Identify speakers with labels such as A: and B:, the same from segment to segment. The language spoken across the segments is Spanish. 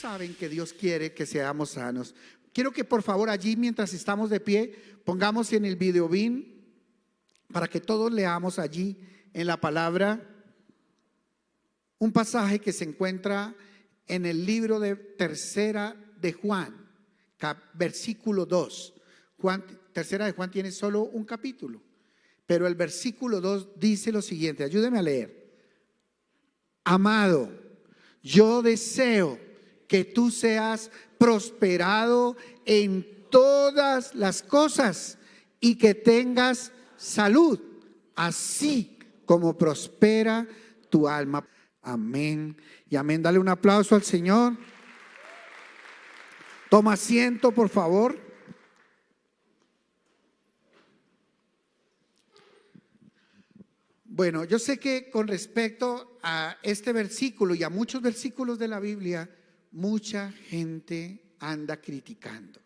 A: saben que Dios quiere que seamos sanos. Quiero que por favor allí, mientras estamos de pie, pongamos en el video bin para que todos leamos allí en la palabra un pasaje que se encuentra en el libro de Tercera de Juan, versículo 2. Tercera de Juan tiene solo un capítulo, pero el versículo 2 dice lo siguiente, ayúdeme a leer. Amado, yo deseo que tú seas prosperado en todas las cosas y que tengas salud, así como prospera tu alma. Amén y amén. Dale un aplauso al Señor. Toma asiento, por favor. Bueno, yo sé que con respecto a este versículo y a muchos versículos de la Biblia, mucha gente anda criticando.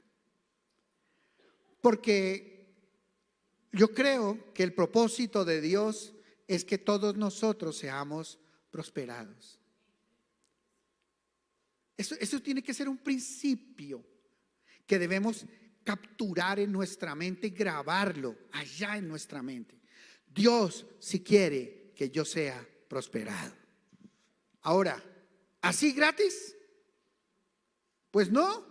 A: Porque yo creo que el propósito de Dios es que todos nosotros seamos prosperados. Eso tiene que ser un principio que debemos capturar en nuestra mente y grabarlo allá en nuestra mente. Dios si quiere que yo sea prosperado. Ahora, ¿así gratis? Pues no.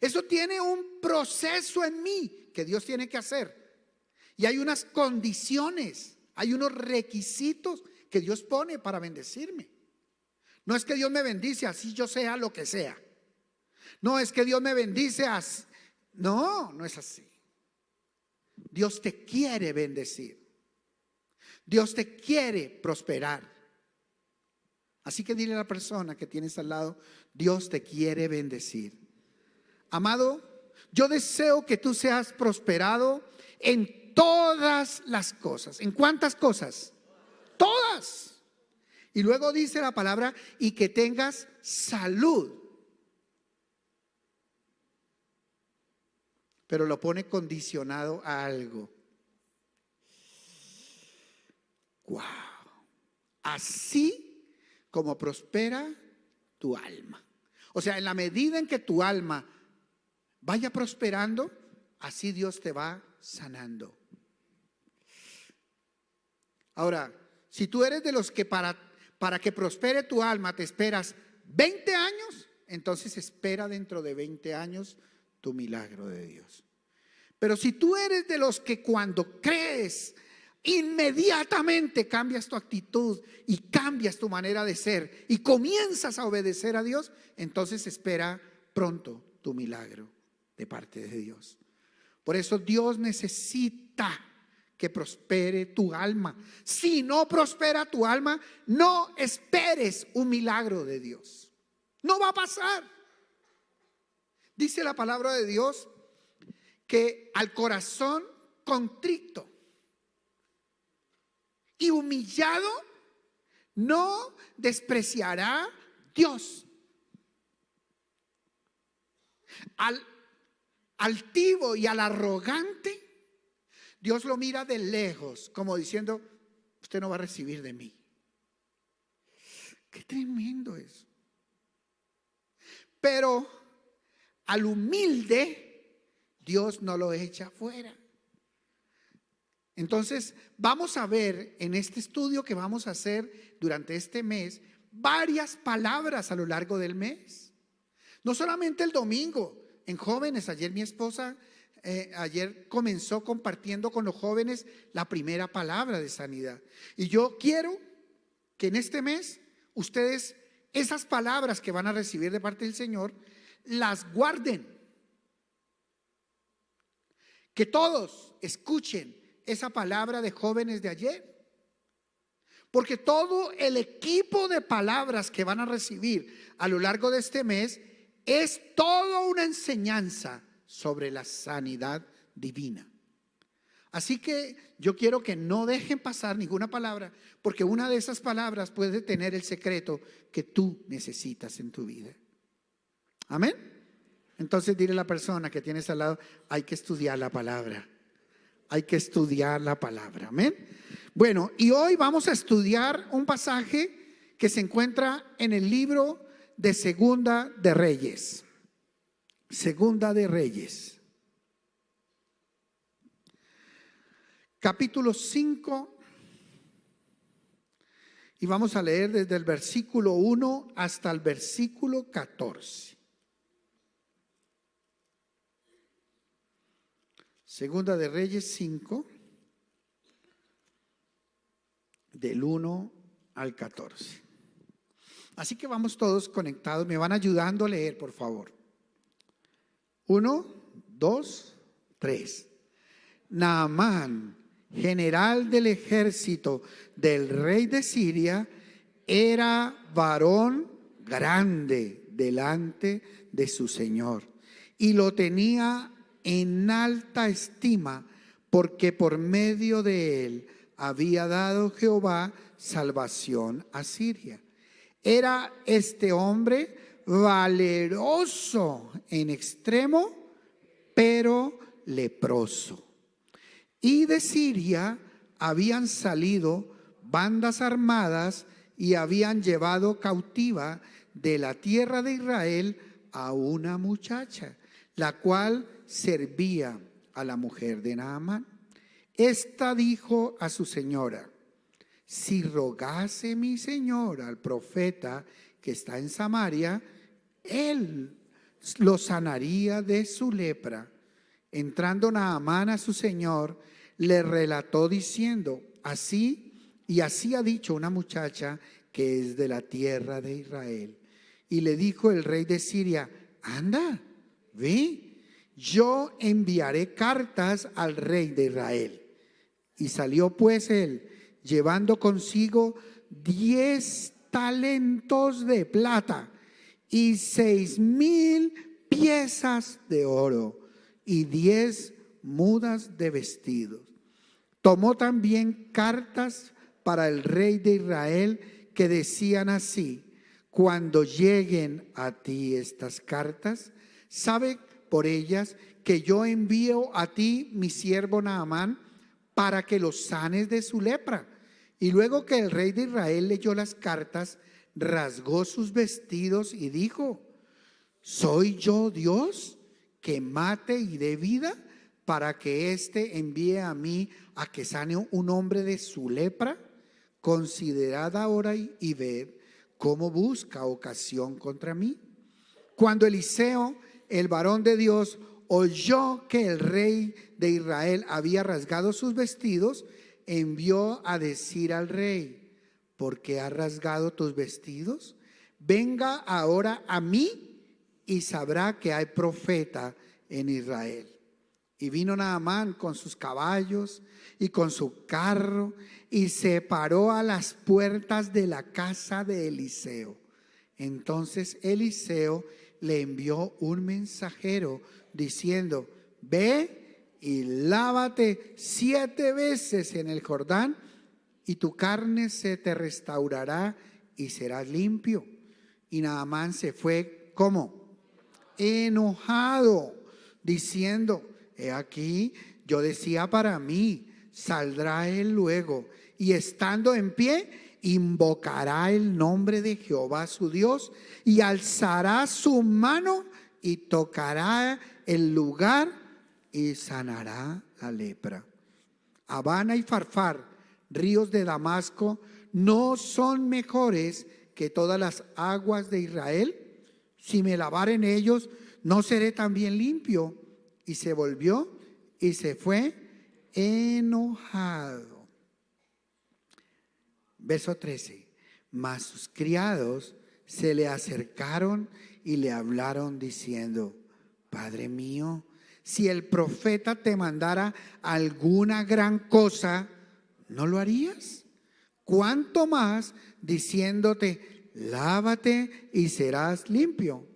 A: Eso tiene un proceso en mí que Dios tiene que hacer. Y hay unas condiciones, hay unos requisitos que Dios pone para bendecirme. No es que Dios me bendice así yo sea lo que sea. No es que Dios me bendice así. No es así. Dios te quiere bendecir. Dios te quiere prosperar. Así que dile a la persona que tienes al lado, Dios te quiere bendecir. Amado, yo deseo que tú seas prosperado en todas las cosas. ¿En cuántas cosas? Todas. Y luego dice la palabra, y que tengas salud. Pero lo pone condicionado a algo. Wow. Así como prospera tu alma. O sea, en la medida en que tu alma vaya prosperando, así Dios te va sanando. Ahora, si tú eres de los que para que prospere tu alma te esperas 20 años, entonces espera dentro de 20 años tu milagro de Dios. Pero si tú eres de los que cuando crees, inmediatamente cambias tu actitud y cambias tu manera de ser y comienzas a obedecer a Dios, entonces espera pronto tu milagro de parte de Dios. Por eso Dios necesita que prospere tu alma. Si no prospera tu alma, no esperes un milagro de Dios. No va a pasar. Dice la palabra de Dios que al corazón contrito y humillado no despreciará Dios. Al altivo y al arrogante, Dios lo mira de lejos, como diciendo, usted no va a recibir de mí. Qué tremendo eso. Pero al humilde, Dios no lo echa fuera. Entonces, vamos a ver en este estudio que vamos a hacer durante este mes, varias palabras a lo largo del mes. No solamente el domingo, en jóvenes, ayer mi esposa ayer comenzó compartiendo con los jóvenes la primera palabra de sanidad. Y yo quiero que en este mes ustedes esas palabras que van a recibir de parte del Señor las guarden. Que todos escuchen esa palabra de jóvenes de ayer. Porque todo el equipo de palabras que van a recibir a lo largo de este mes es toda una enseñanza sobre la sanidad divina. Así que yo quiero que no dejen pasar ninguna palabra, porque una de esas palabras puede tener el secreto que tú necesitas en tu vida. Amén. Entonces dile a la persona que tienes al lado, hay que estudiar la palabra. Hay que estudiar la palabra. Amén. Bueno, y hoy vamos a estudiar un pasaje que se encuentra en el libro de Segunda de Reyes. Segunda de Reyes. Capítulo 5. Y vamos a leer desde el versículo 1 hasta el versículo 14. Segunda de Reyes 5, del 1 al 14. Así que vamos todos conectados, me van ayudando a leer, por favor. 1, 2, 3. Naamán, general del ejército del rey de Siria, era varón grande delante de su señor y lo tenía en alta estima, porque por medio de él había dado Jehová salvación a Siria. Era este hombre valeroso en extremo, pero leproso. Y de Siria habían salido bandas armadas y habían llevado cautiva de la tierra de Israel a una muchacha, la cual servía a la mujer de Naamán. Esta dijo a su señora: si rogase mi señor al profeta que está en Samaria, él lo sanaría de su lepra. Entrando Naamán a su señor, le relató diciendo: así y así ha dicho una muchacha que es de la tierra de Israel. Y le dijo el rey de Siria: anda, ve, yo enviaré cartas al rey de Israel. Y salió pues él, llevando consigo 10 talentos de plata y 6,000 piezas de oro y 10 mudas de vestidos. Tomó también cartas para el rey de Israel que decían así: cuando lleguen a ti estas cartas, sabe por ellas que yo envío a ti mi siervo Naamán para que lo sanes de su lepra. Y luego que el rey de Israel leyó las cartas, rasgó sus vestidos y dijo: ¿soy yo Dios que mate y dé vida para que éste envíe a mí a que sane un hombre de su lepra? Considerad ahora y ved cómo busca ocasión contra mí. Cuando Eliseo, el varón de Dios, oyó que el rey de Israel había rasgado sus vestidos, envió a decir al rey: ¿por qué has rasgado tus vestidos? Venga ahora a mí y sabrá que hay profeta en Israel. Y vino Naamán con sus caballos y con su carro y se paró a las puertas de la casa de Eliseo. Entonces Eliseo le envió un mensajero diciendo: ve y lávate 7 veces en el Jordán y tu carne se te restaurará y serás limpio. Y Naamán se fue, ¿cómo? Enojado, diciendo: he aquí, yo decía para mí, saldrá él luego y estando en pie invocará el nombre de Jehová su Dios y alzará su mano y tocará el lugar y sanará la lepra. Abana y Farfar, ríos de Damasco, ¿no son mejores que todas las aguas de Israel? Si me lavare en ellos, ¿no seré también limpio? Y se volvió y se fue enojado. Verso 13. Mas sus criados se le acercaron y le hablaron diciendo: Padre mío, si el profeta te mandara alguna gran cosa, ¿no lo harías? ¿Cuánto más diciéndote: lávate y serás limpio?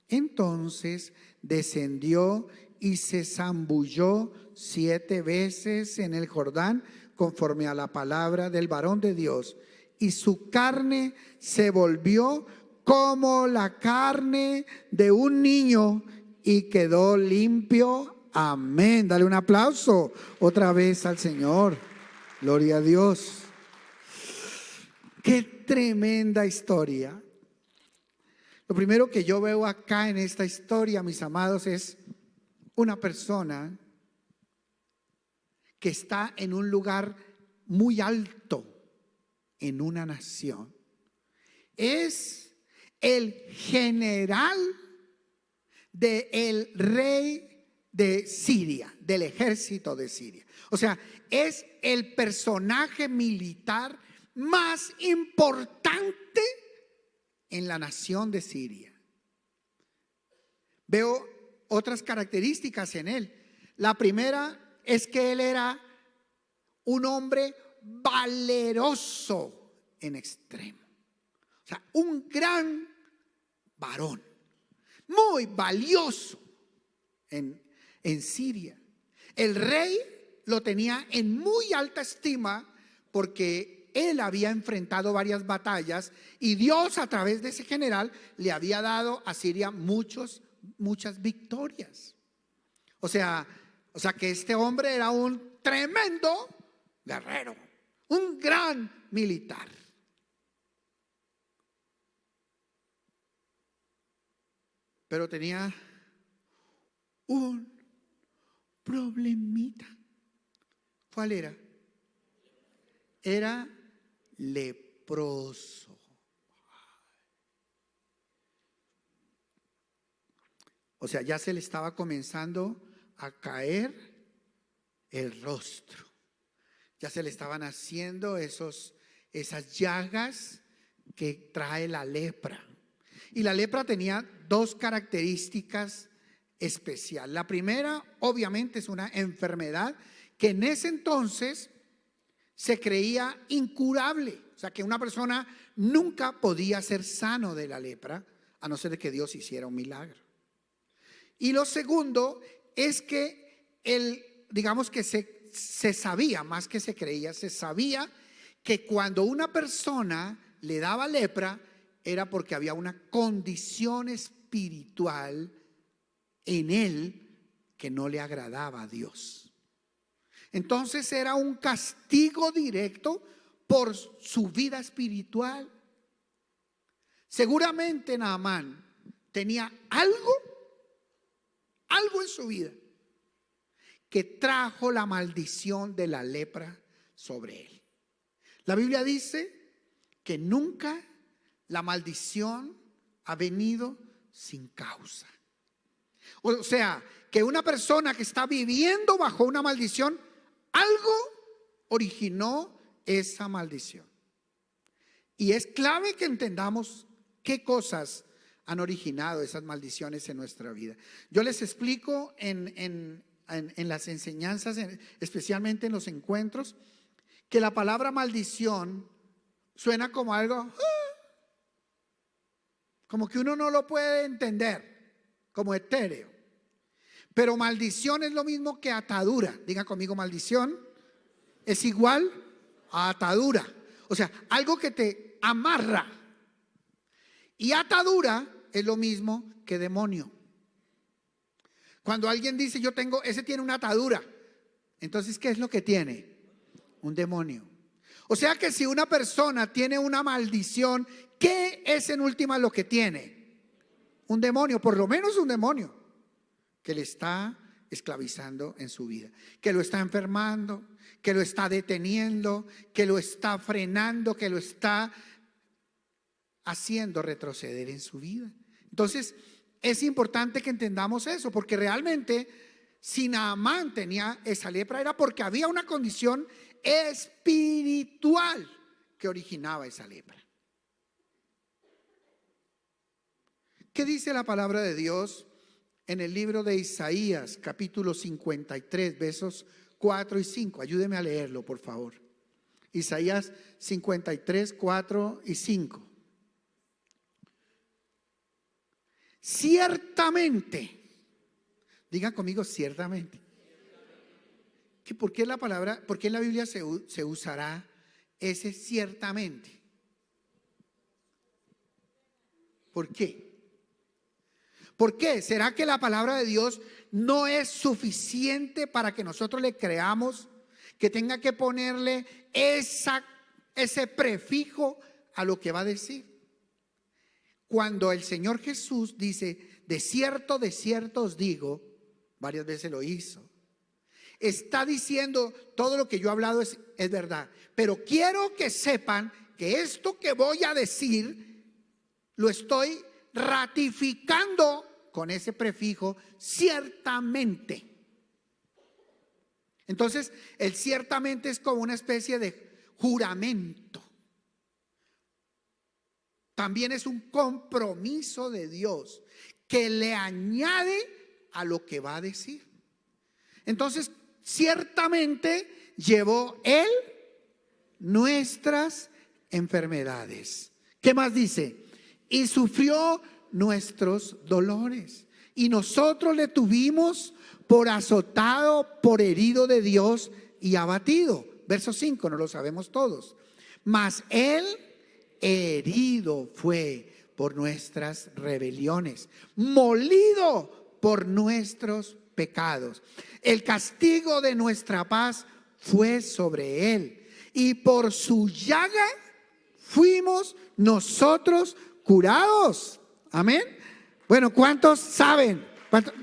A: Entonces descendió y se zambulló 7 veces en el Jordán, conforme a la palabra del varón de Dios, y su carne se volvió como la carne de un niño y quedó limpio. Amén. Dale un aplauso otra vez al Señor. Gloria a Dios. Qué tremenda historia. Lo primero que yo veo acá en esta historia, mis amados, es una persona que está en un lugar muy alto en una nación. Es el general del rey de Siria, del ejército de Siria. O sea, es el personaje militar más importante en la nación de Siria. Veo otras características en él. La primera es que él era un hombre valeroso en extremo. O sea, un gran varón, muy valioso en Siria. El rey lo tenía en muy alta estima porque él había enfrentado varias batallas y Dios a través de ese general le había dado a Siria muchas victorias. O sea que este hombre era un tremendo guerrero, un gran militar. Pero tenía un problemita. ¿Cuál era? Era leproso. O sea, ya se le estaba comenzando a caer el rostro. Ya se le estaban haciendo esas llagas que trae la lepra. Y la lepra tenía dos características especiales. La primera, obviamente, es una enfermedad que en ese entonces se creía incurable. O sea, que una persona nunca podía ser sano de la lepra, a no ser que Dios hiciera un milagro. Y lo segundo es que digamos que se sabía, más que se creía, se sabía que cuando una persona le daba lepra era porque había una condición espiritual en él que no le agradaba a Dios. Entonces era un castigo directo por su vida espiritual. Seguramente Naamán tenía algo en su vida que trajo la maldición de la lepra sobre él. La Biblia dice que nunca la maldición ha venido sin causa. O sea, que una persona que está viviendo bajo una maldición, algo originó esa maldición. Y es clave que entendamos qué cosas han originado esas maldiciones en nuestra vida. Yo les explico en las enseñanzas, especialmente en los encuentros, que la palabra maldición suena como algo, como que uno no lo puede entender, como etéreo. Pero maldición es lo mismo que atadura. Diga conmigo, maldición es igual a atadura. O sea, algo que te amarra. Y atadura es lo mismo que demonio. Cuando alguien dice ese tiene una atadura, entonces ¿qué es lo que tiene? Un demonio. O sea que si una persona tiene una maldición, ¿qué es en última lo que tiene? Un demonio, por lo menos un demonio que le está esclavizando en su vida, que lo está enfermando, que lo está deteniendo, que lo está frenando, que lo está haciendo retroceder en su vida. Entonces es importante que entendamos eso, porque realmente si Naamán tenía esa lepra era porque había una condición espiritual que originaba esa lepra. ¿Qué dice la palabra de Dios en el libro de Isaías, capítulo 53, versos 4 y 5? Ayúdeme a leerlo, por favor. Isaías 53, 4 y 5. Ciertamente, digan conmigo, ciertamente. ¿Por qué en la Biblia se usará ese ciertamente? ¿Por qué? ¿Por qué? ¿Será que la palabra de Dios no es suficiente para que nosotros le creamos, que tenga que ponerle ese prefijo a lo que va a decir. Cuando el Señor Jesús dice, de cierto os digo, varias veces lo hizo, está diciendo todo lo que yo he hablado es verdad, pero quiero que sepan que esto que voy a decir lo estoy ratificando con ese prefijo ciertamente. Entonces el ciertamente es como una especie de juramento. También es un compromiso de Dios que le añade a lo que va a decir. Entonces, ciertamente llevó Él nuestras enfermedades. ¿Qué más dice? Y sufrió nuestros dolores. Y nosotros le tuvimos por azotado, por herido de Dios y abatido. Verso 5, no lo sabemos todos. Mas Él herido fue por nuestras rebeliones, molido por nuestros pecados. El castigo de nuestra paz fue sobre Él, y por su llaga fuimos nosotros curados. Amén. Bueno, ¿cuántos saben?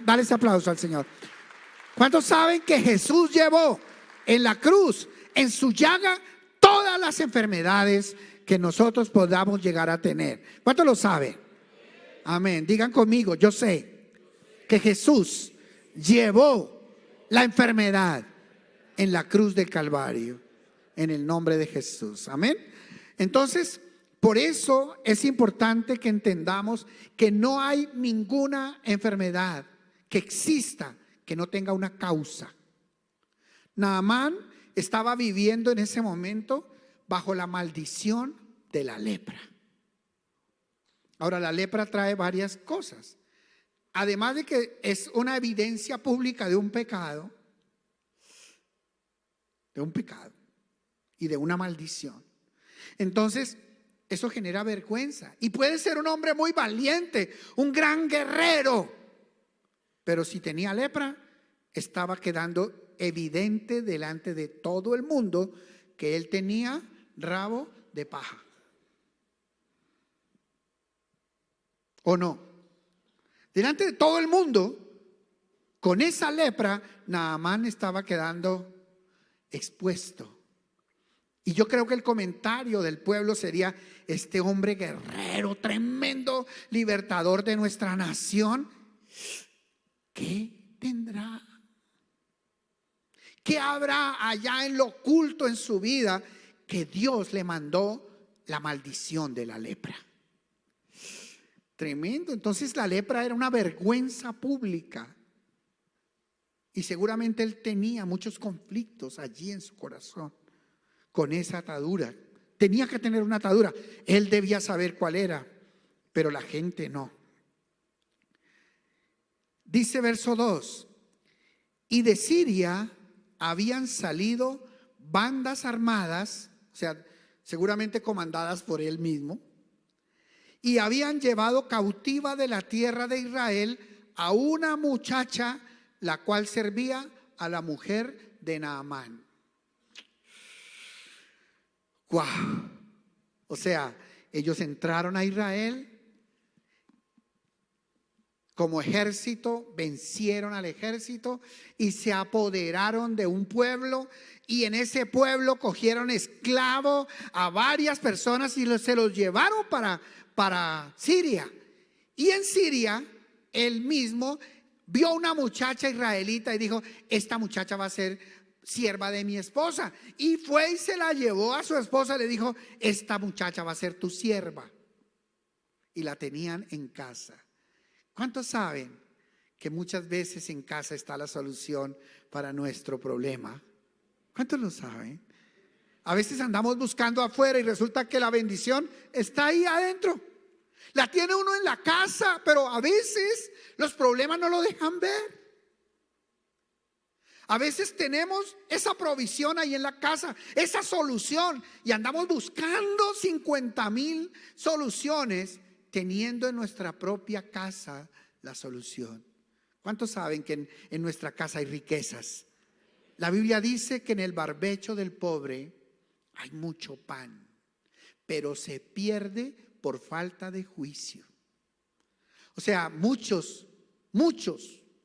A: Dale ese aplauso al Señor. ¿Cuántos saben que Jesús llevó en la cruz, en su llaga, todas las enfermedades que nosotros podamos llegar a tener? ¿Cuántos lo saben? Amén. Digan conmigo, yo sé que Jesús llevó la enfermedad en la cruz del Calvario, en el nombre de Jesús. Amén. Entonces, por eso es importante que entendamos que no hay ninguna enfermedad que exista que no tenga una causa. Naamán estaba viviendo en ese momento bajo la maldición de la lepra. Ahora, la lepra trae varias cosas. Además de que es una evidencia pública de un pecado y de una maldición. Entonces, eso genera vergüenza. Y puede ser un hombre muy valiente, un gran guerrero, pero si tenía lepra, estaba quedando evidente delante de todo el mundo que él tenía rabo de paja. ¿O no? Delante de todo el mundo, con esa lepra, Naamán estaba quedando expuesto. Y yo creo que el comentario del pueblo sería: este hombre guerrero, tremendo libertador de nuestra nación, ¿qué tendrá? ¿Qué habrá allá en lo oculto en su vida que Dios le mandó la maldición de la lepra? Tremendo. Entonces la lepra era una vergüenza pública. Y seguramente él tenía muchos conflictos allí en su corazón con esa atadura. Tenía que tener una atadura. Él debía saber cuál era, pero la gente no. Dice verso 2: y de Siria habían salido bandas armadas, o sea, seguramente comandadas por él mismo, y habían llevado cautiva de la tierra de Israel a una muchacha, la cual servía a la mujer de Naamán. ¡Guau! O sea, ellos entraron a Israel como ejército, vencieron al ejército y se apoderaron de un pueblo, y en ese pueblo cogieron esclavo a varias personas y se los llevaron para Siria. Y en Siria él mismo vio una muchacha israelita y dijo: esta muchacha va a ser sierva de mi esposa. Y fue y se la llevó a su esposa, le dijo: esta muchacha va a ser tu sierva. Y la tenían en casa. ¿Cuántos saben que muchas veces en casa está la solución para nuestro problema? ¿Cuántos lo saben? A veces andamos buscando afuera y resulta que la bendición está ahí adentro. La tiene uno en la casa, pero a veces los problemas no lo dejan ver. A veces tenemos esa provisión ahí en la casa, esa solución, y andamos buscando 50,000 soluciones, teniendo en nuestra propia casa la solución. ¿Cuántos saben que en nuestra casa hay riquezas? La Biblia dice que en el barbecho del pobre hay mucho pan. pero se pierde por falta de juicio. O sea, muchos,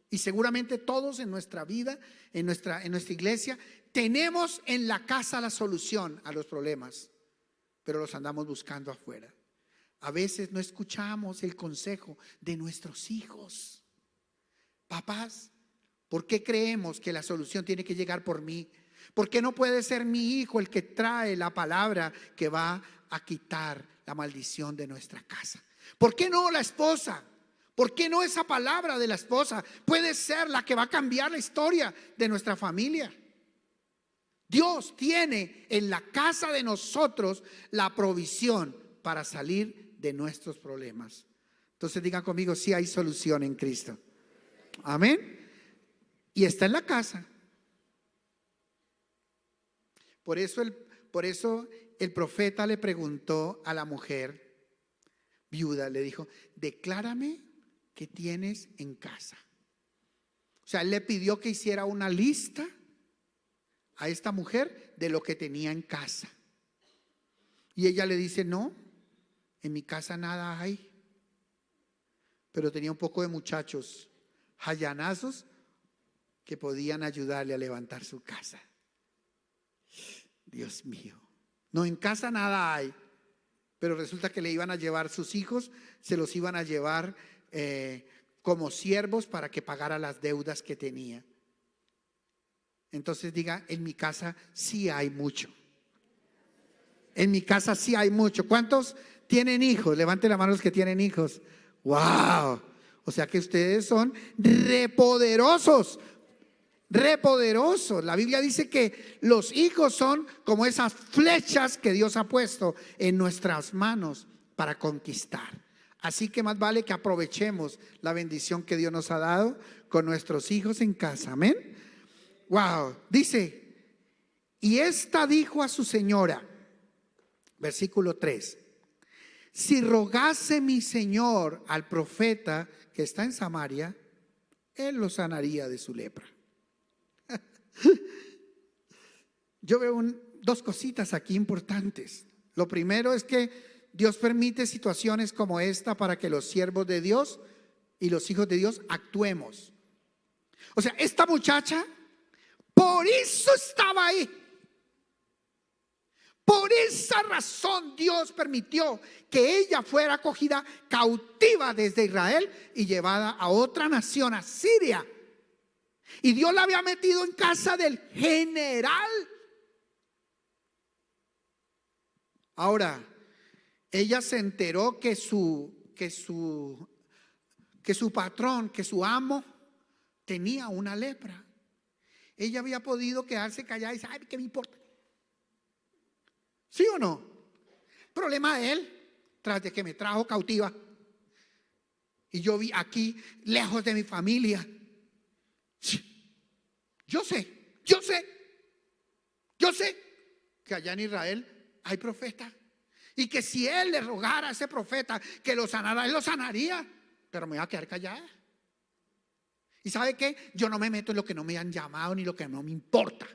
A: y seguramente todos en nuestra vida, en nuestra iglesia, tenemos en la casa la solución a los problemas, pero los andamos buscando afuera. A veces no escuchamos el consejo de nuestros hijos. Papás, ¿por qué creemos que la solución tiene que llegar por mí? ¿Por qué no puede ser mi hijo el que trae la palabra que va a quitar la maldición de nuestra casa? ¿Por qué no la esposa? ¿Por qué no esa palabra de la esposa puede ser la que va a cambiar la historia de nuestra familia? Dios tiene en la casa de nosotros la provisión para salir de nuestros problemas. Entonces digan conmigo, sí hay solución en Cristo. Amén. Y está en la casa. Por eso el profeta le preguntó a la mujer viuda, le dijo, declárame qué tienes en casa. O sea, él le pidió que hiciera una lista a esta mujer de lo que tenía en casa. Y ella le dice, no, en mi casa nada hay. Pero tenía un poco de muchachos jayanazos que podían ayudarle a levantar su casa. Dios mío, no, en casa nada hay. Pero resulta que le iban a llevar sus hijos, se los iban a llevar como siervos para que pagara las deudas que tenía. Entonces diga, en mi casa sí hay mucho. En mi casa sí hay mucho. ¿Cuántos tienen hijos? Levanten la mano los que tienen hijos. ¡Wow! O sea que ustedes son repoderosos. Repoderosos. La Biblia dice que los hijos son como esas flechas que Dios ha puesto en nuestras manos para conquistar. Así que más vale que aprovechemos la bendición que Dios nos ha dado con nuestros hijos en casa. Amén. Wow. Dice, y esta dijo a su señora, versículo 3, si rogase mi señor al profeta que está en Samaria, él lo sanaría de su lepra. Yo veo dos cositas aquí importantes. Lo primero es que Dios permite situaciones como esta para que los siervos de Dios y los hijos de Dios actuemos. O sea, esta muchacha por eso estaba ahí. Por esa razón Dios permitió que ella fuera acogida cautiva desde Israel y llevada a otra nación, a Siria. Y Dios la había metido en casa del general. Ahora, ella se enteró que su patrón, que su amo tenía una lepra. Ella había podido quedarse callada y decir, ay, ¿qué me importa? ¿Sí o no? Problema de él, tras de que me trajo cautiva. Y yo vi aquí, lejos de mi familia. Yo sé que allá en Israel hay profeta. Y que si él le rogara a ese profeta que lo sanara, él lo sanaría. Pero me voy a quedar callada. ¿Y sabe qué? Yo no me meto en lo que no me han llamado ni lo que no me importa.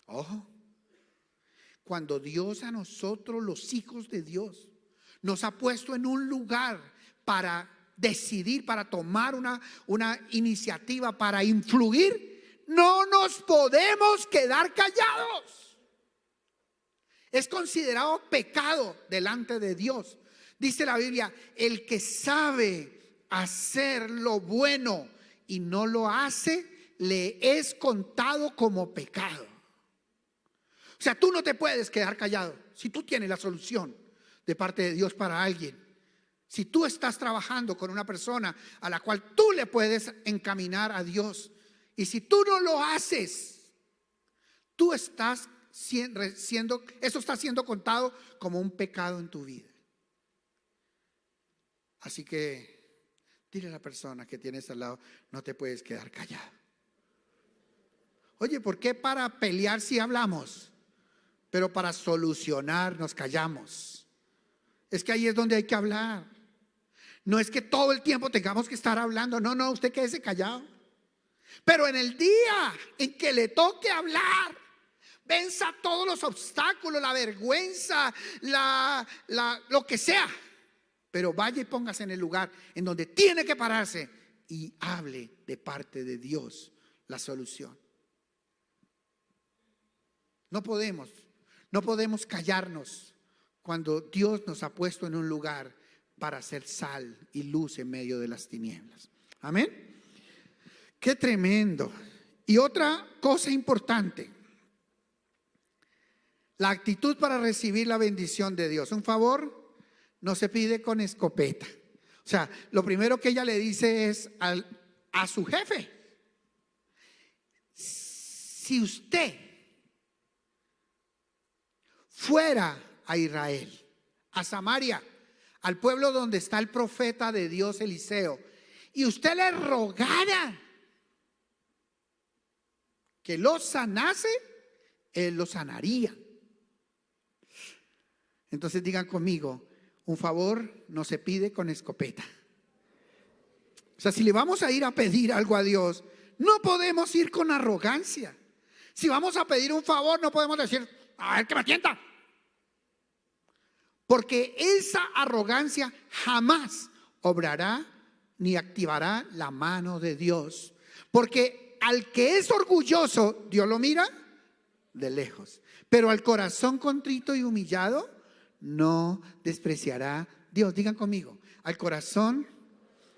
A: Ojo. Cuando Dios a nosotros, los hijos de Dios, nos ha puesto en un lugar para decidir, para tomar una iniciativa, para influir, no nos podemos quedar callados. Es considerado pecado delante de Dios. Dice la Biblia, el que sabe hacer lo bueno y no lo hace, le es contado como pecado. O sea, tú no te puedes quedar callado. Si tú tienes la solución de parte de Dios para alguien, si tú estás trabajando con una persona a la cual tú le puedes encaminar a Dios, y si tú no lo haces, tú estás eso está siendo contado como un pecado en tu vida. Así que dile a la persona que tienes al lado, no te puedes quedar callado. Oye, ¿por qué para pelear si hablamos? Pero para solucionar nos callamos. Es que ahí es donde hay que hablar. No es que todo el tiempo tengamos que estar hablando. No, usted quédese callado. Pero en el día en que le toque hablar, venza todos los obstáculos, la vergüenza, lo que sea. Pero vaya y póngase en el lugar en donde tiene que pararse y hable de parte de Dios la solución. No podemos callarnos cuando Dios nos ha puesto en un lugar para hacer sal y luz en medio de las tinieblas. Amén. Qué tremendo. Y otra cosa importante, la actitud para recibir la bendición de Dios. Un favor no se pide con escopeta. O sea, lo primero que ella le dice es a su jefe: si usted fuera a Israel, a Samaria, al pueblo donde está el profeta de Dios Eliseo, y usted le rogara que lo sanase, él lo sanaría. Entonces digan conmigo: un favor no se pide con escopeta. O sea, si le vamos a ir a pedir algo a Dios, no podemos ir con arrogancia. Si vamos a pedir un favor, no podemos decir: a ver que me atienda. Porque esa arrogancia jamás obrará ni activará la mano de Dios. Porque al que es orgulloso, Dios lo mira de lejos. Pero al corazón contrito y humillado, no despreciará Dios. Digan conmigo: al corazón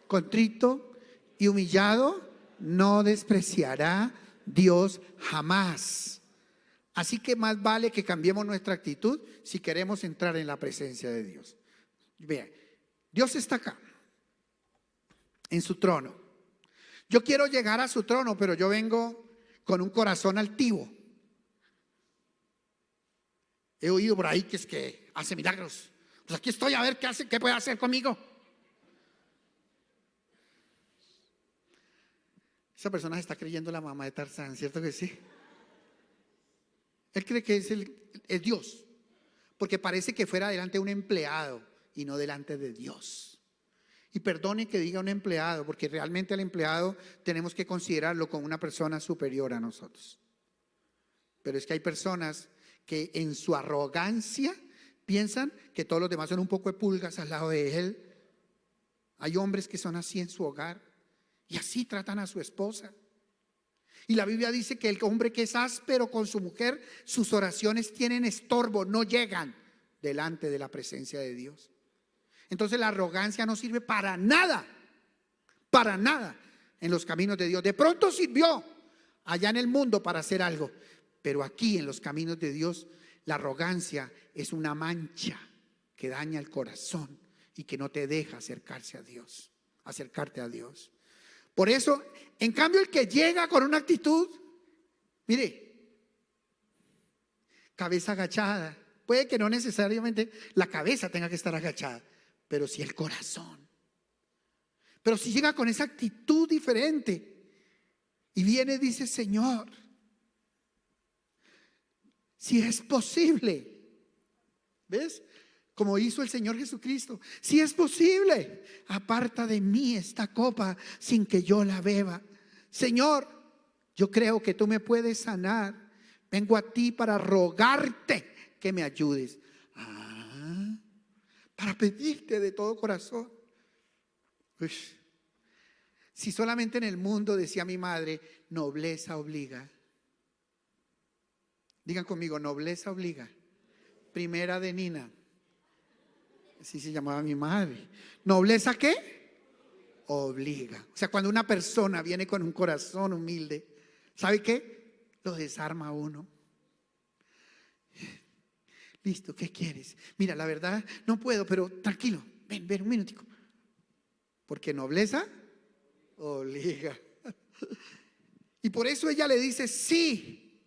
A: contrito y humillado, no despreciará Dios jamás. Así que más vale que cambiemos nuestra actitud si queremos entrar en la presencia de Dios. Vean, Dios está acá, en su trono. Yo quiero llegar a su trono, pero yo vengo con un corazón altivo. He oído por ahí que es que hace milagros. Pues aquí estoy a ver qué hace, qué puede hacer conmigo. Esa persona se está creyendo la mamá de Tarzán, ¿cierto que sí? Él cree que es Dios, porque parece que fuera delante de un empleado y no delante de Dios. Y perdone que diga un empleado, porque realmente al empleado tenemos que considerarlo como una persona superior a nosotros. Pero es que hay personas que en su arrogancia piensan que todos los demás son un poco de pulgas al lado de él. Hay hombres que son así en su hogar y así tratan a su esposa. Y la Biblia dice que el hombre que es áspero con su mujer, sus oraciones tienen estorbo, no llegan delante de la presencia de Dios. Entonces la arrogancia no sirve para nada en los caminos de Dios. De pronto sirvió allá en el mundo para hacer algo, pero aquí en los caminos de Dios la arrogancia es una mancha que daña el corazón y que no te deja acercarte a Dios. Por eso, en cambio, el que llega con una actitud, mire, cabeza agachada, puede que no necesariamente la cabeza tenga que estar agachada, pero sí el corazón. Pero si llega con esa actitud diferente y viene y dice: Señor, si es posible, ¿ves? Como hizo el Señor Jesucristo, si es posible, aparta de mí esta copa sin que yo la beba. Señor, yo creo que tú me puedes sanar. Vengo a ti para rogarte que me ayudes. Para pedirte de todo corazón. Si solamente en el mundo, decía mi madre, nobleza obliga. Digan conmigo: nobleza obliga. Primera de Nina. Así se llamaba mi madre. ¿Nobleza qué? Obliga. O sea, cuando una persona viene con un corazón humilde, ¿sabe qué? Lo desarma a uno. Listo, ¿qué quieres? Mira, la verdad no puedo, pero tranquilo, ven un minutico. Porque nobleza obliga. Y por eso ella le dice: sí,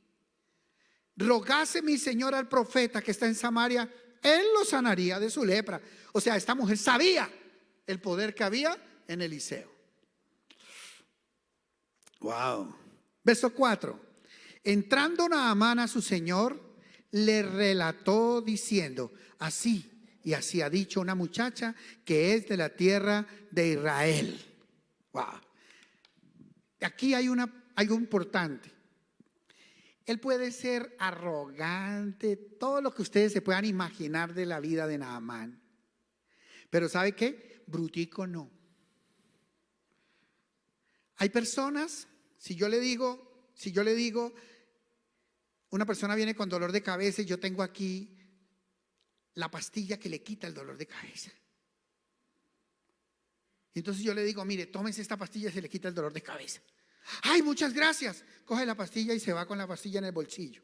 A: rogase mi señor al profeta que está en Samaria, él lo sanaría de su lepra. O sea, esta mujer sabía el poder que había en Eliseo. Wow. Verso 4. Entrando Naamán a su señor, le relató diciendo: así y así ha dicho una muchacha que es de la tierra de Israel. Wow. Aquí hay algo importante. Él puede ser arrogante, todo lo que ustedes se puedan imaginar de la vida de Naamán. Pero ¿sabe qué? Brutico no. Hay personas, si yo le digo, una persona viene con dolor de cabeza y yo tengo aquí la pastilla que le quita el dolor de cabeza. Entonces yo le digo, mire, tómese esta pastilla y se le quita el dolor de cabeza. Ay, muchas gracias. Coge la pastilla y se va con la pastilla en el bolsillo.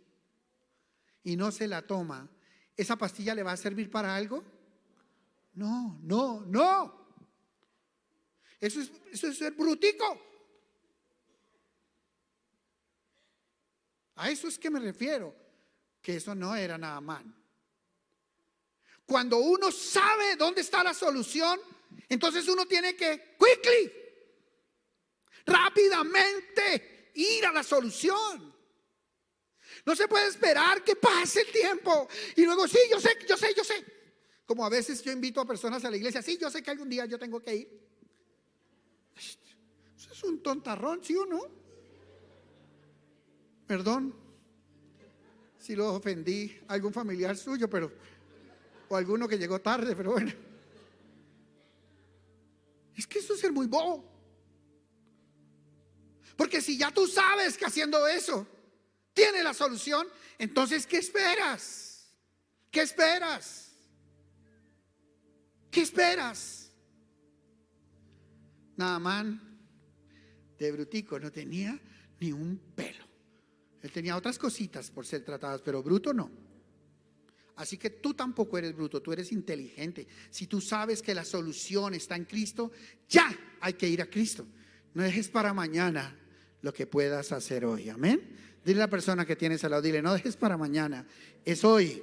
A: Y no se la toma. ¿Esa pastilla le va a servir para algo? No, no, no. Eso es ser brutico. A eso es que me refiero. Que eso no era Naamán. Cuando uno sabe dónde está la solución, entonces uno tiene que rápidamente ir a la solución. No se puede esperar que pase el tiempo y luego sí, yo sé. Como a veces yo invito a personas a la iglesia, sí, yo sé que algún día yo tengo que ir. Eso es un tontarrón, ¿sí o no? Perdón si lo ofendí a algún familiar suyo, o alguno que llegó tarde, pero bueno. Es que eso es ser muy bobo. Porque si ya tú sabes que haciendo eso tiene la solución, entonces ¿qué esperas? ¿Qué esperas? ¿Qué esperas? Naamán de brutico no tenía ni un pelo. Él tenía otras cositas por ser tratadas, pero bruto no. Así que tú tampoco eres bruto, tú eres inteligente. Si tú sabes que la solución está en Cristo, ya hay que ir a Cristo. No dejes para mañana lo que puedas hacer hoy. Amén. Dile a la persona que tienes al lado, dile, no dejes para mañana. Es hoy.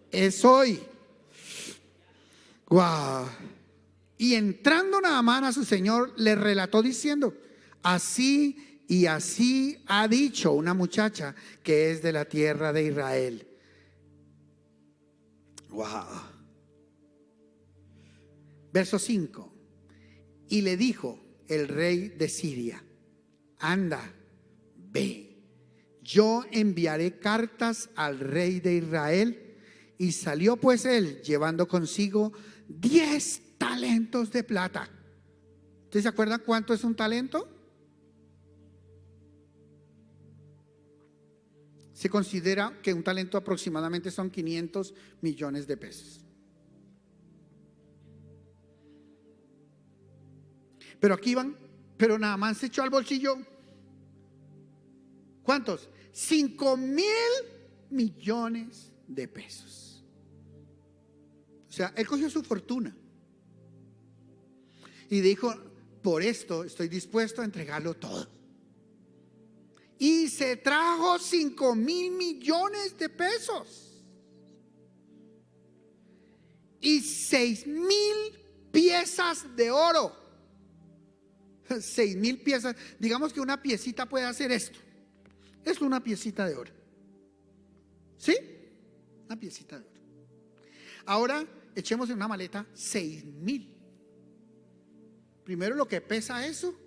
A: Es hoy. Wow. Y entrando Naamán a su señor, le relató diciendo, así y así ha dicho una muchacha que es de la tierra de Israel. Wow. Verso 5. Y le dijo el rey de Siria, anda, ve, yo enviaré cartas al rey de Israel. Y salió pues él llevando consigo 10 talentos de plata. ¿Ustedes se acuerdan cuánto es un talento? Se considera que un talento aproximadamente son 500 millones de pesos. Pero aquí van, pero Naamán se echó al bolsillo. ¿Cuántos? 5,000 millones de pesos. O sea, él cogió su fortuna y dijo, por esto estoy dispuesto a entregarlo todo. Y se trajo 5,000 millones de pesos y 6,000 piezas de oro. 6,000 piezas. Digamos que una piecita puede hacer esto. Es una piecita de oro. ¿Sí? Una piecita de oro. Ahora echemos en una maleta 6,000. Primero lo que pesa eso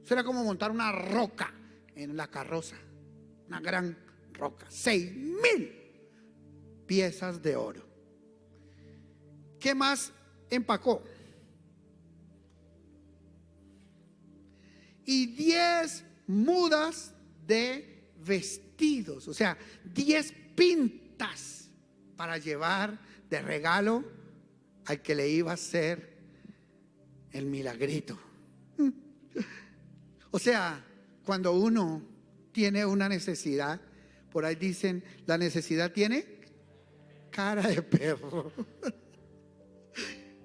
A: será como montar una roca en la carroza, una gran roca. 6,000 piezas de oro. ¿Qué más empacó? Y 10 mudas de vestidos, o sea, 10 pintas para llevar de regalo al que le iba a hacer el milagrito. O sea, cuando uno tiene una necesidad, por ahí dicen, la necesidad tiene cara de perro.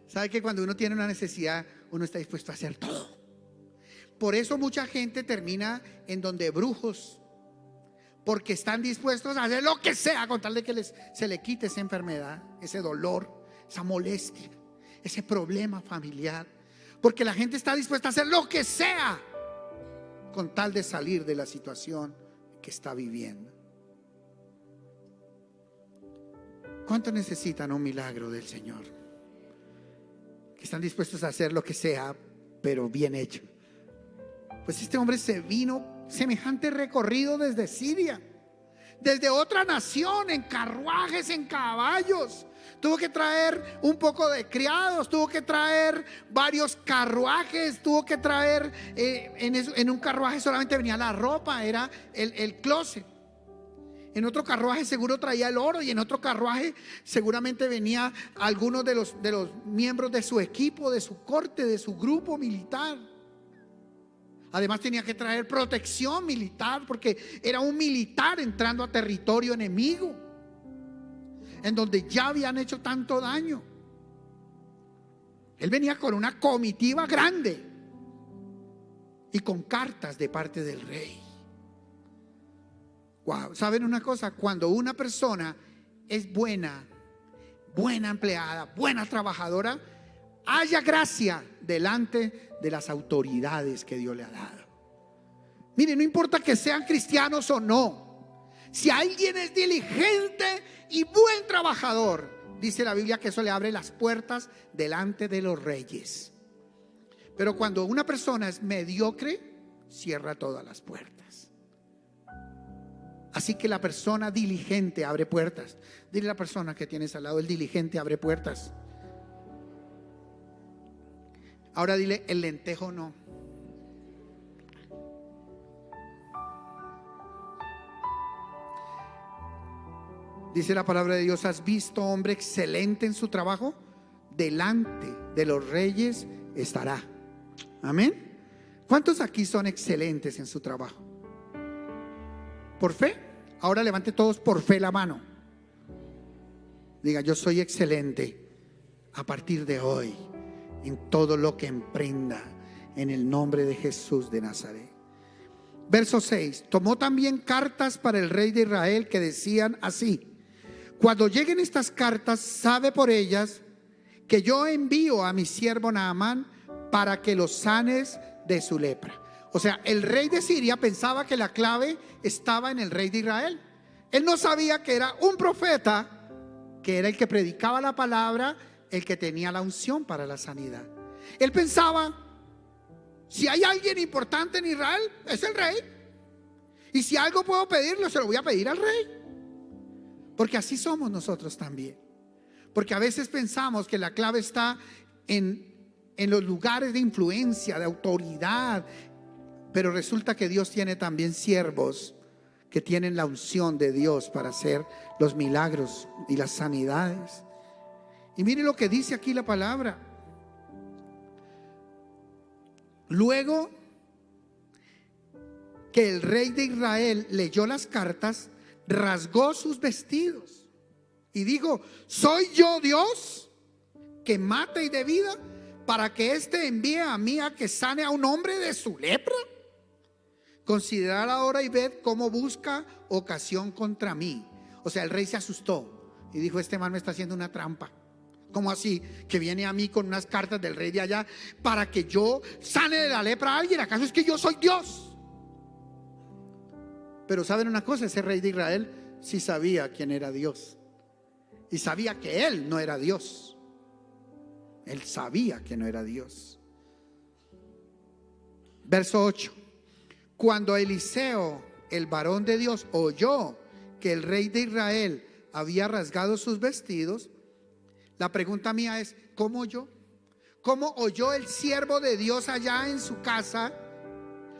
A: ¿Sabe que cuando uno tiene una necesidad, uno está dispuesto a hacer todo? Por eso mucha gente termina en donde brujos, porque están dispuestos a hacer lo que sea con tal de que se le quite esa enfermedad, ese dolor, esa molestia, ese problema familiar. Porque la gente está dispuesta a hacer lo que sea con tal de salir de la situación que está viviendo. ¿Cuántos necesitan un milagro del Señor? Que están dispuestos a hacer lo que sea, pero bien hecho. Pues este hombre se vino semejante recorrido desde Siria. desde otra nación, en carruajes, en caballos. Tuvo que traer un poco de criados, tuvo que traer varios carruajes, tuvo que traer, en un carruaje solamente venía la ropa, era el closet. En otro carruaje seguro traía el oro, y en otro carruaje seguramente venía algunos de los miembros de su equipo, de su corte, de su grupo militar. Además tenía que traer protección militar, porque era un militar entrando a territorio enemigo, en donde ya habían hecho tanto daño. Él venía con una comitiva grande y con cartas de parte del rey. Wow, ¿saben una cosa? Cuando una persona es buena empleada, buena trabajadora, haya gracia delante de las autoridades que Dios le ha dado. Mire, no importa que sean cristianos o no, si alguien es diligente y buen trabajador, dice la Biblia que eso le abre las puertas delante de los reyes. Pero cuando una persona es mediocre, cierra todas las puertas. Así que la persona diligente abre puertas. Dile a la persona que tienes al lado: el diligente abre puertas. Ahora dile: el lentejo no. Dice la palabra de Dios: ¿has visto hombre excelente en su trabajo? Delante de los reyes estará. Amén. ¿Cuántos aquí son excelentes en su trabajo? ¿Por fe? Ahora levante todos por fe la mano. Diga: yo soy excelente a partir de hoy en todo lo que emprenda, en el nombre de Jesús de Nazaret. Verso 6. Tomó también cartas para el rey de Israel que decían así: cuando lleguen estas cartas, sabe por ellas que yo envío a mi siervo Naamán para que los sanes de su lepra. O sea, el rey de Siria pensaba que la clave estaba en el rey de Israel. Él no sabía que era un profeta, que era el que predicaba la palabra, el que tenía la unción para la sanidad. Él pensaba: si hay alguien importante en Israel, es el rey. Y si algo puedo pedirlo, se lo voy a pedir al rey. Porque así somos nosotros también. Porque a veces pensamos que la clave está en los lugares de influencia, de autoridad. Pero resulta que Dios tiene también siervos que tienen la unción de Dios para hacer los milagros y las sanidades. Y mire lo que dice aquí la palabra. Luego que el rey de Israel leyó las cartas, rasgó sus vestidos y dijo: ¿soy yo Dios que mata y dé vida, para que éste envíe a mí a que sane a un hombre de su lepra? Considerad ahora y ved cómo busca ocasión contra mí. O sea, el rey se asustó y dijo: este man me está haciendo una trampa. ¿Cómo así? Que viene a mí con unas cartas del rey de allá para que yo sane de la lepra a alguien. ¿Acaso es que yo soy Dios? Pero ¿saben una cosa? Ese rey de Israel sí sabía quién era Dios. Y sabía que él no era Dios. Él sabía que no era Dios. Verso 8. Cuando Eliseo, el varón de Dios, oyó que el rey de Israel había rasgado sus vestidos, la pregunta mía es: ¿cómo oyó? ¿Cómo oyó el siervo de Dios allá en su casa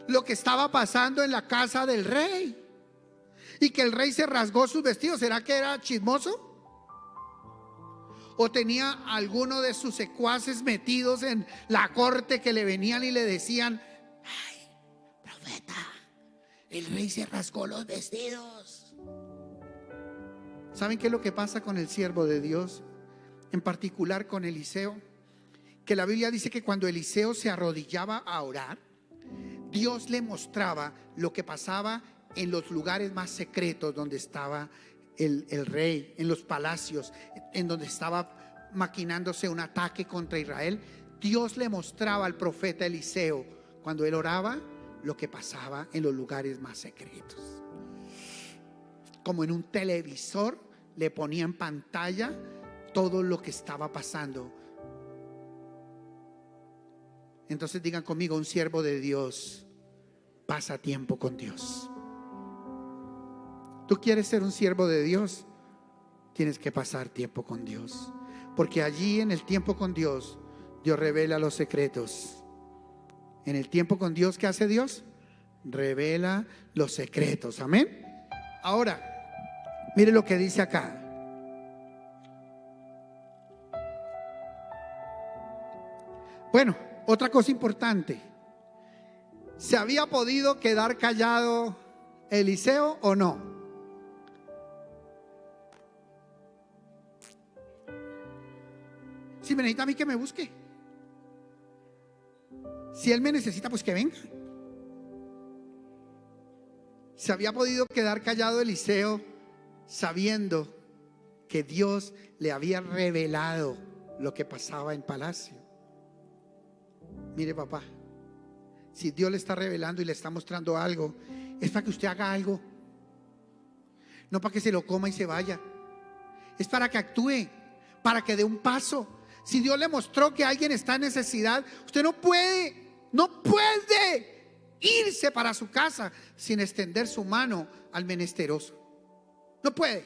A: lo que estaba pasando en la casa del rey? Y que el rey se rasgó sus vestidos. ¿Será que era chismoso? ¿O tenía alguno de sus secuaces metidos en la corte que le venían y le decían: ay, profeta, el rey se rasgó los vestidos? ¿Saben qué es lo que pasa con el siervo de Dios? En particular con Eliseo, que la Biblia dice que cuando Eliseo se arrodillaba a orar, Dios le mostraba lo que pasaba en los lugares más secretos donde estaba el rey, en los palacios, en donde estaba maquinándose un ataque contra Israel. Dios le mostraba al profeta Eliseo, cuando él oraba, lo que pasaba en los lugares más secretos. Como en un televisor le ponía en pantalla todo lo que estaba pasando. Entonces digan conmigo: un siervo de Dios pasa tiempo con Dios. Tú quieres ser un siervo de Dios, tienes que pasar tiempo con Dios, porque allí en el tiempo con Dios, Dios revela los secretos. En el tiempo con Dios, ¿qué hace Dios? Revela los secretos. Amén. Ahora, mire lo que dice acá. Bueno, otra cosa importante. ¿Se había podido quedar callado Eliseo o no? Si me necesita a mí, que me busque. Si él me necesita, pues que venga. ¿Se había podido quedar callado Eliseo sabiendo que Dios le había revelado lo que pasaba en palacio? Mire, papá, si Dios le está revelando y le está mostrando algo, es para que usted haga algo, no para que se lo coma y se vaya. Es para que actúe, para que dé un paso. Si Dios le mostró que alguien está en necesidad, usted no puede irse para su casa sin extender su mano al menesteroso. No puede,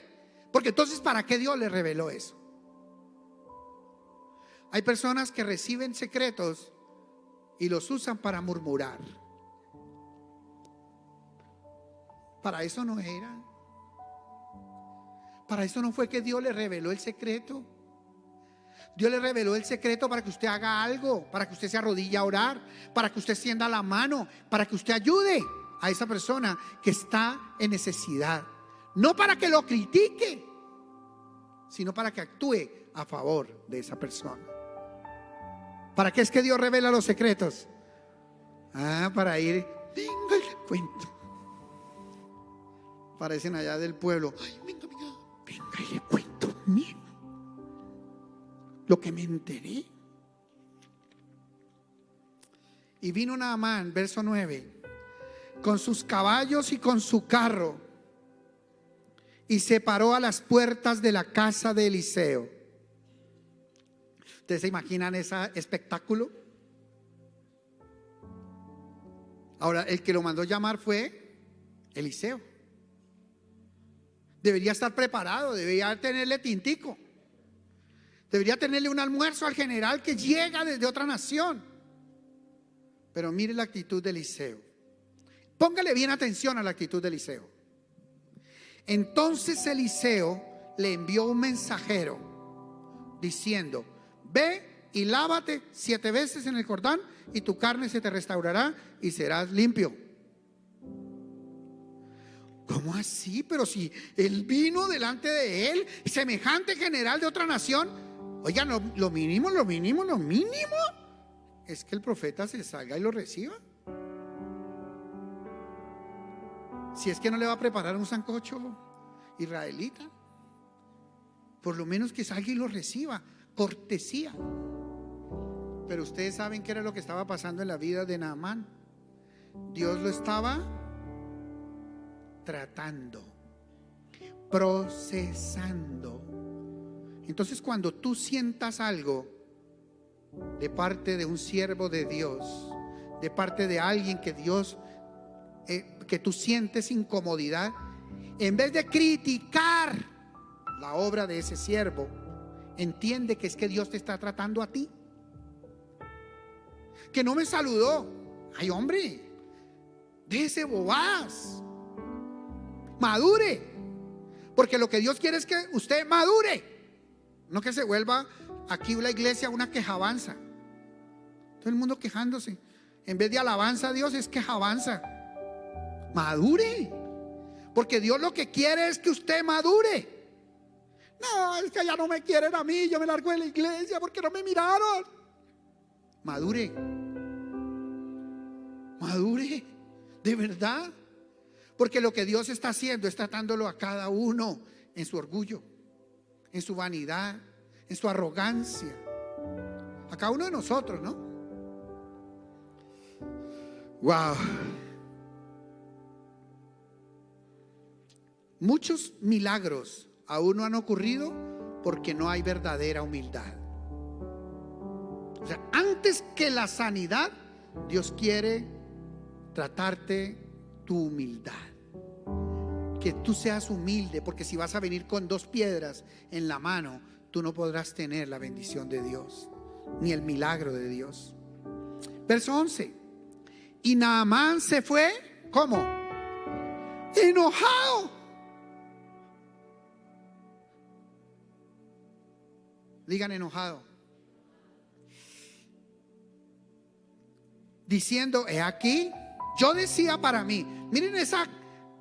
A: porque entonces ¿para qué Dios le reveló eso? Hay personas que reciben secretos y los usan para murmurar. Para eso no era. Para eso no fue que Dios le reveló el secreto. Dios le reveló el secreto para que usted haga algo, para que usted se arrodille a orar, para que usted extienda la mano, para que usted ayude a esa persona que está en necesidad. No para que lo critique, sino para que actúe a favor de esa persona. ¿Para qué es que Dios revela los secretos? Para ir, venga y le cuento. Parecen allá del pueblo, ay, venga y le cuento, mira lo que me enteré. Y vino Naamán, verso 9, con sus caballos y con su carro, y se paró a las puertas de la casa de Eliseo. ¿Ustedes se imaginan ese espectáculo? Ahora, el que lo mandó llamar fue Eliseo. Debería estar preparado, debería tenerle tintico, debería tenerle un almuerzo al general que llega desde otra nación. Pero mire la actitud de Eliseo. Póngale bien atención a la actitud de Eliseo. Entonces Eliseo le envió un mensajero diciendo: ve y lávate 7 veces en el Jordán, y tu carne se te restaurará y serás limpio. ¿Cómo así? Pero si él vino delante de él, semejante general de otra nación. Oigan, lo mínimo es que el profeta se salga y lo reciba. Si es que no le va a preparar un sancocho israelita, por lo menos que salga y lo reciba, cortesía. Pero ustedes saben qué era lo que estaba pasando en la vida de Naamán. Dios lo estaba tratando, procesando. Entonces, cuando tú sientas algo de parte de un siervo de Dios, de parte de alguien que Dios, que tú sientes incomodidad, en vez de criticar la obra de ese siervo, entiende que es que Dios te está tratando a ti. Que no me saludó. Ay, hombre, déjese bobadas, madure, porque lo que Dios quiere es que usted madure, no que se vuelva aquí la iglesia una quejabanza. Todo el mundo quejándose. En vez de alabanza a Dios es quejabanza. Madure, porque Dios lo que quiere es que usted madure. No, es que ya no me quieren a mí, yo me largo de la iglesia porque no me miraron. Madure, madure, de verdad. Porque lo que Dios está haciendo es tratándolo a cada uno en su orgullo, en su vanidad, en su arrogancia. A cada uno de nosotros, ¿no? Wow. Muchos milagros aún no han ocurrido porque no hay verdadera humildad. O sea, antes que la sanidad, Dios quiere tratarte tu humildad. que tú seas humilde, porque si vas a venir con 2 piedras en la mano, tú no podrás tener la bendición de Dios, ni el milagro de Dios. Verso 11. Y Naamán se fue, ¿cómo? Enojado. Digan enojado. Diciendo, he aquí, yo decía para mí, miren ese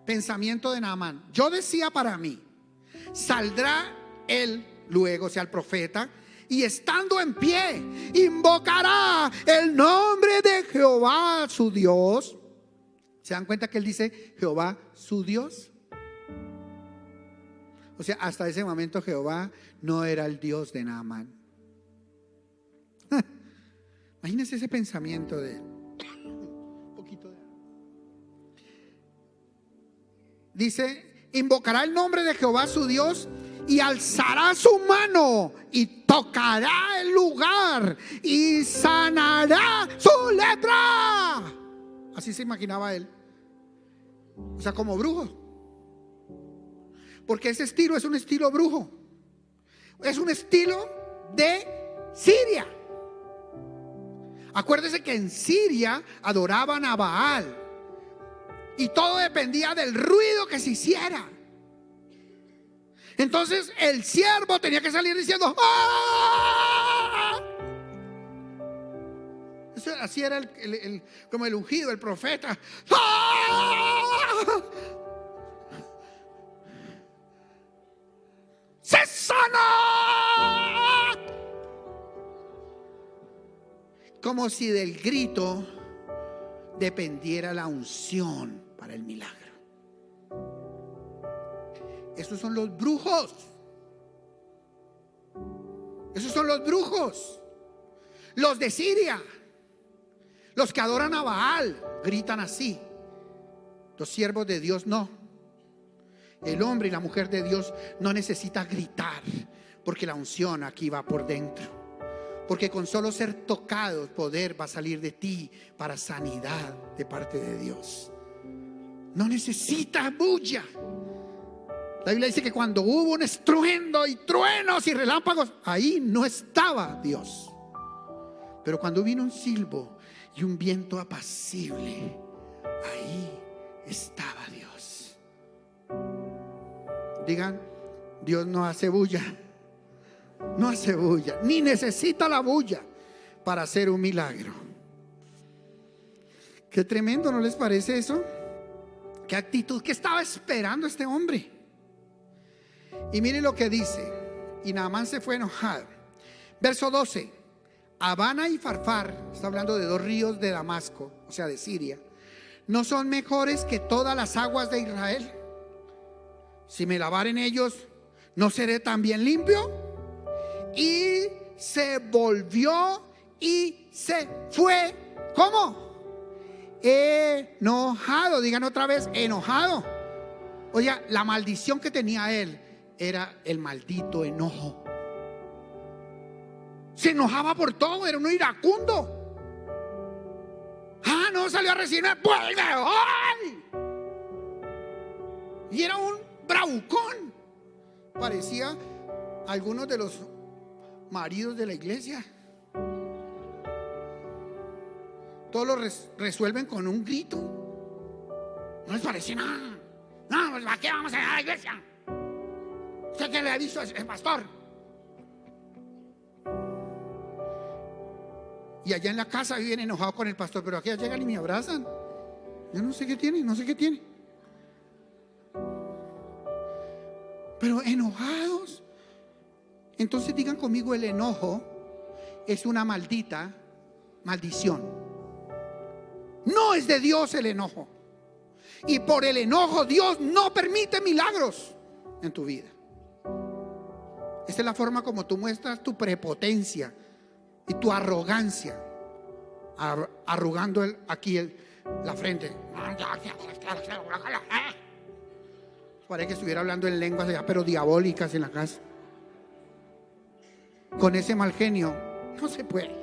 A: pensamiento de Naamán. Yo decía para mí, saldrá él luego, o sea, el profeta, y estando en pie, invocará el nombre de Jehová su Dios. ¿Se dan cuenta que él dice Jehová su Dios? O sea, hasta ese momento Jehová no era el Dios de Naamán. Imagínense ese pensamiento de él. Un poquito de... Dice, invocará el nombre de Jehová su Dios y alzará su mano y tocará el lugar y sanará su lepra. Así se imaginaba él. O sea, como brujo. Porque ese estilo es un estilo brujo. Es un estilo de Siria. Acuérdese que en Siria adoraban a Baal y todo dependía del ruido que se hiciera. Entonces el siervo tenía que salir diciendo ¡ah! Así era como el ungido, el profeta. ¡Ah! ¡Se sana! Como si del grito dependiera la unción para el milagro. Esos son los brujos. Esos son los brujos. Los de Siria. Los que adoran a Baal gritan así. Los siervos de Dios no. El hombre y la mujer de Dios no necesita gritar, porque la unción aquí va por dentro. Porque con solo ser tocado, poder va a salir de ti para sanidad de parte de Dios. No necesita bulla. La Biblia dice que cuando hubo un estruendo y truenos y relámpagos, ahí no estaba Dios. Pero cuando vino un silbo y un viento apacible, ahí estaba Dios. Digan, Dios no hace bulla. No hace bulla, ni necesita la bulla para hacer un milagro. Qué tremendo, ¿no les parece eso? Qué actitud, ¿qué estaba esperando este hombre? Y miren lo que dice. Y Naamán se fue enojado. Verso 12. Abana y Farfar, está hablando de 2 ríos de Damasco, o sea de Siria, ¿no son mejores que todas las aguas de Israel? Si me lavar en ellos, ¿no seré también limpio? Y se volvió y se fue. ¿Cómo? Enojado. Digan otra vez, enojado. Oye, la maldición que tenía él era el maldito enojo. Se enojaba por todo, era un iracundo. Ah, no salió a recibir, vuelve hoy. Y era un bravucón. Parecía algunos de los maridos de la iglesia. Todos lo resuelven con un grito. No les parece nada. No, pues ¿para qué vamos a ir a la iglesia? ¿Usted qué le ha visto al pastor? Y allá en la casa viven enojados con el pastor, pero aquí llegan y me abrazan. Yo no sé qué tiene, no sé qué tiene. Pero enojados. Entonces digan conmigo, el enojo es una maldita maldición. No es de Dios el enojo. Y por el enojo Dios no permite milagros en tu vida. Esta es la forma como tú muestras tu prepotencia y tu arrogancia, arrugando aquí la frente. Parece que estuviera hablando en lenguas ya, pero diabólicas en la casa. Con ese mal genio no se puede.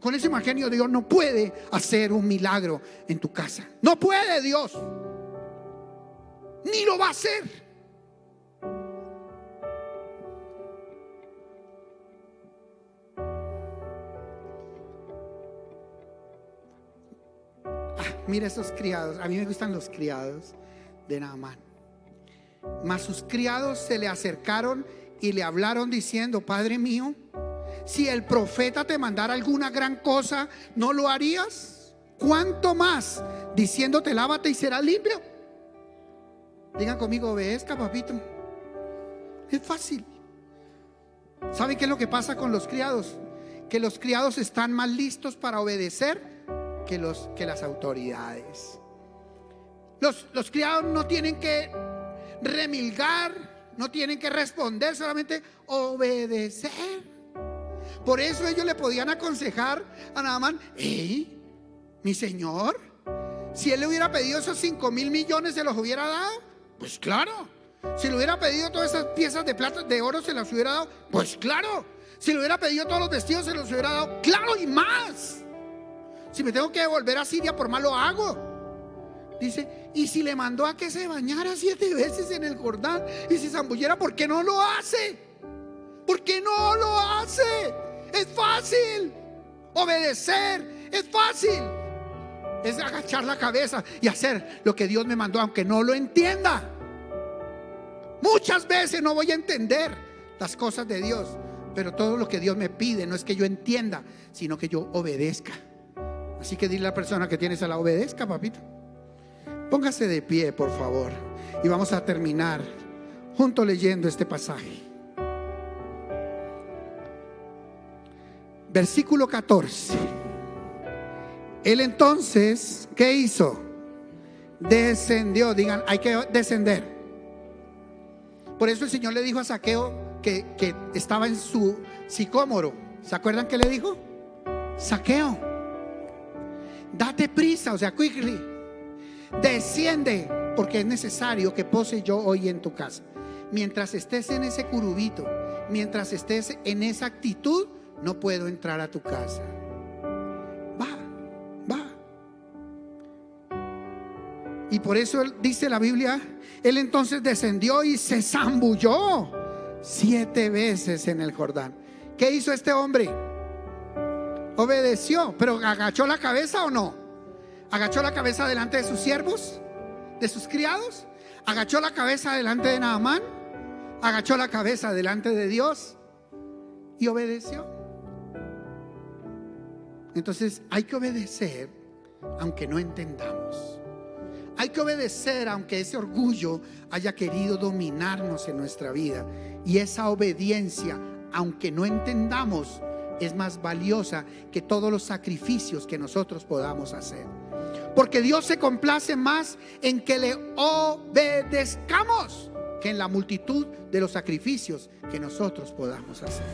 A: Con ese mal genio Dios no puede hacer un milagro en tu casa. No puede Dios. ni lo va a hacer. Mira esos criados, a mí me gustan los criados de Naamán. Mas sus criados se le acercaron y le hablaron diciendo: Padre mío, si el profeta te mandara alguna gran cosa, ¿no lo harías? ¿Cuánto más diciéndote lávate y serás limpio? Digan conmigo, obedezca, papito. Es fácil. ¿Saben qué es lo que pasa con los criados? Que los criados están más listos para obedecer que las autoridades. Los criados no tienen que remilgar, no tienen que responder, solamente obedecer. Por eso ellos le podían aconsejar a Naamán: hey, mi señor, si él le hubiera pedido esos 5,000 millones, ¿se los hubiera dado? Pues claro. Si le hubiera pedido todas esas piezas de plata, de oro, ¿se las hubiera dado? Pues claro. Si le hubiera pedido todos los vestidos, ¿se los hubiera dado? Claro, y más. Si me tengo que devolver a Siria, por más lo hago. Dice: y si le mandó a que se bañara 7 veces en el Jordán y se zambulliera, ¿por qué no lo hace? ¿Por qué no lo hace? Es fácil. Obedecer es fácil. Es agachar la cabeza y hacer lo que Dios me mandó, aunque no lo entienda. Muchas veces no voy a entender las cosas de Dios, pero todo lo que Dios me pide no es que yo entienda, sino que yo obedezca. Así que dile a la persona que tienes a la: obedezca, papito. Póngase de pie, por favor, y vamos a terminar juntos leyendo este pasaje. Versículo 14. Él entonces, ¿qué hizo? Descendió. Digan, hay que descender. Por eso el Señor le dijo a Zaqueo que estaba en su sicómoro. ¿Se acuerdan qué le dijo? Zaqueo, date prisa, o sea, quickly, desciende, porque es necesario que pose yo hoy en tu casa. Mientras estés en ese curubito, mientras estés en esa actitud, no puedo entrar a tu casa. Va. Y por eso dice la Biblia: él entonces descendió y se zambulló 7 veces en el Jordán. ¿Qué hizo este hombre? Obedeció, pero ¿agachó la cabeza o no? ¿Agachó la cabeza delante de sus siervos, de sus criados? ¿Agachó la cabeza delante de Naamán? ¿Agachó la cabeza delante de Dios? Y obedeció. Entonces hay que obedecer aunque no entendamos. Hay que obedecer aunque ese orgullo haya querido dominarnos en nuestra vida. Y esa obediencia, aunque no entendamos, es más valiosa que todos los sacrificios que nosotros podamos hacer. Porque Dios se complace más en que le obedezcamos que en la multitud de los sacrificios que nosotros podamos hacer.